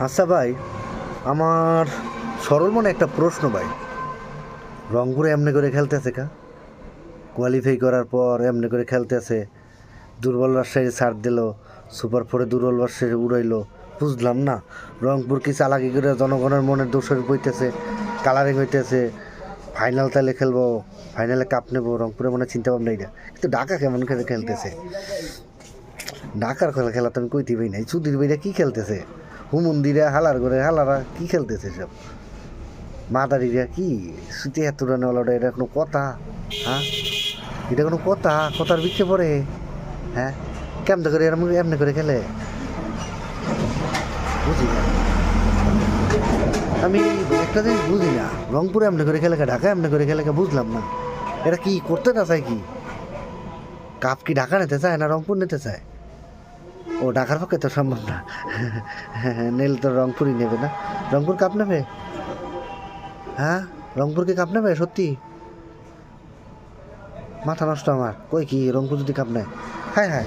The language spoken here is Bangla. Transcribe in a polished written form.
আচ্ছা ভাই, আমার সরল মনে একটা প্রশ্ন ভাই। রংপুরে এমনি করে খেলতেছে কা? কোয়ালিফাই করার পর এমনি করে খেলতেছে, দুর্বল রাজশাহী ছাড় দিল, সুপার ফোরে দুর্বল রাজশাহী উড়াইলো। বুঝলাম না, রংপুর কি চালাকি করে জনগণের মনের দোষের বইতেছে, কালারিং হইতেছে, ফাইনাল তাইলে খেলবো, ফাইনালে কাপ নেবো, রংপুরে মনে চিন্তা ভাবনা এটা। কিন্তু ঢাকা কেমন খেলে খেলতেছে? ঢাকার খেলা তো আমি কইতে পাই নাই, চুদির ভাইরা কি খেলতেছে, হুমন্দিরা হালার করে হালারা কি খেলতেছে সব, মাদারিরা কি সুতি এত রানেওয়ালাটা, এটা কোনো কথা? হ্যাঁ, এটা কোনো কথা? কথার বিচ্ছে পড়ে? হ্যাঁ, কেমন করে এরম এমনি করে খেলে? বুঝি না আমি, একটা জিনিস বুঝি না, রংপুরে এমনি করে খেলে, ঢাকা এমনি করে খেলে, বুঝলাম না এরা কি করতে না চায় কি? কাপ কি ঢাকা নিতে চায় না রংপুর নিতে চায়? ও, ঢাকার পক্ষে তো সম্ভব না। নেল তো রংপুরই নেবে না। রংপুর কাপ নেবে? হ্যাঁ, রংপুর কি কাপ নেবে সত্যি? মাথা নষ্ট আমার, কই কি রংপুর যদি কাপ নেয়? হ্যাঁ হ্যাঁ।